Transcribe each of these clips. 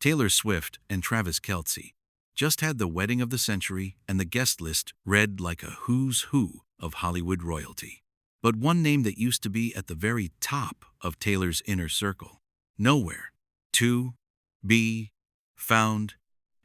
Taylor Swift and Travis Kelce just had the wedding of the century, and the guest list read like a who's who of Hollywood royalty. But one name that used to be at the very top of Taylor's inner circle, nowhere to be found,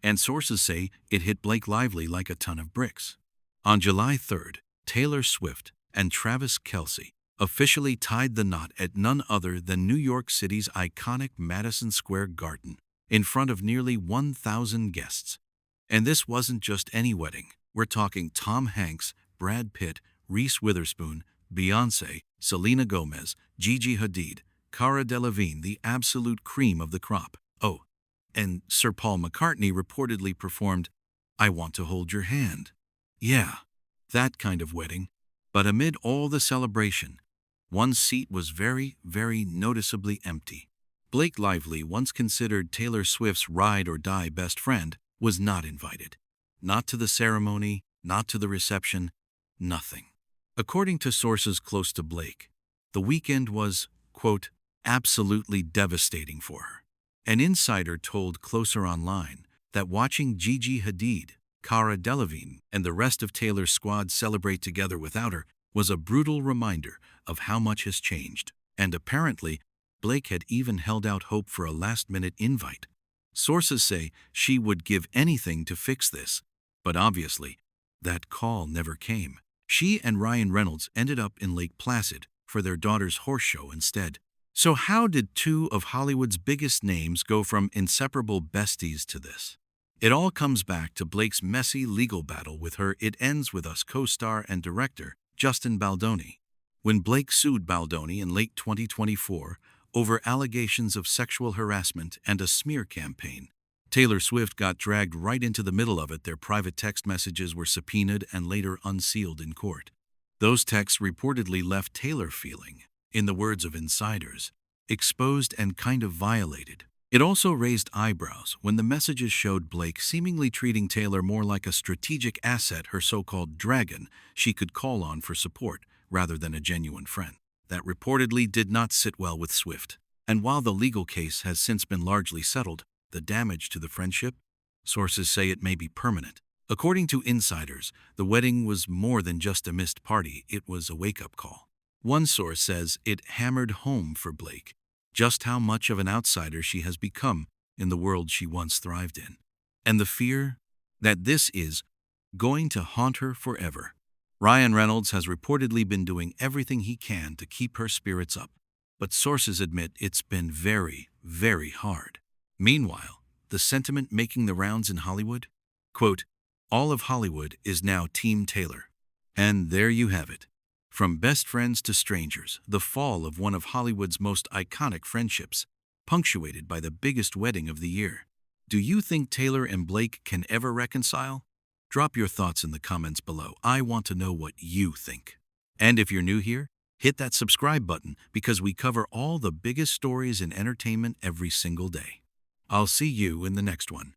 and sources say it hit Blake Lively like a ton of bricks. On July 3rd, Taylor Swift and Travis Kelce officially tied the knot at none other than New York City's iconic Madison Square Garden, in front of nearly 1,000 guests. And this wasn't just any wedding. We're talking Tom Hanks, Brad Pitt, Reese Witherspoon, Beyoncé, Selena Gomez, Gigi Hadid, Cara Delevingne, the absolute cream of the crop. Oh, and Sir Paul McCartney reportedly performed "I Want to Hold Your Hand." Yeah, that kind of wedding. But amid all the celebration, one seat was very, very noticeably empty. Blake Lively, once considered Taylor Swift's ride-or-die best friend, was not invited. Not to the ceremony, not to the reception, nothing. According to sources close to Blake, the weekend was, quote, absolutely devastating for her. An insider told Closer Online that watching Gigi Hadid, Cara Delevingne, and the rest of Taylor's squad celebrate together without her was a brutal reminder of how much has changed. And apparently, Blake had even held out hope for a last-minute invite. Sources say she would give anything to fix this, but obviously, that call never came. She and Ryan Reynolds ended up in Lake Placid for their daughter's horse show instead. So how did two of Hollywood's biggest names go from inseparable besties to this? It all comes back to Blake's messy legal battle with her It Ends With Us co-star and director, Justin Baldoni. When Blake sued Baldoni in late 2024 over allegations of sexual harassment and a smear campaign, Taylor Swift got dragged right into the middle of it. Their private text messages were subpoenaed and later unsealed in court. Those texts reportedly left Taylor feeling, in the words of insiders, exposed and kind of violated. It also raised eyebrows when the messages showed Blake seemingly treating Taylor more like a strategic asset, her so-called dragon, she could call on for support, rather than a genuine friend. That reportedly did not sit well with Swift. And while the legal case has since been largely settled, the damage to the friendship? Sources say it may be permanent. According to insiders, the wedding was more than just a missed party, it was a wake-up call. One source says it hammered home for Blake just how much of an outsider she has become in the world she once thrived in, and the fear that this is going to haunt her forever. Ryan Reynolds has reportedly been doing everything he can to keep her spirits up, but sources admit it's been very, very hard. Meanwhile, the sentiment making the rounds in Hollywood? Quote, all of Hollywood is now Team Taylor. And there you have it. From best friends to strangers, the fall of one of Hollywood's most iconic friendships, punctuated by the biggest wedding of the year. Do you think Taylor and Blake can ever reconcile? Drop your thoughts in the comments below. I want to know what you think. And if you're new here, hit that subscribe button because we cover all the biggest stories in entertainment every single day. I'll see you in the next one.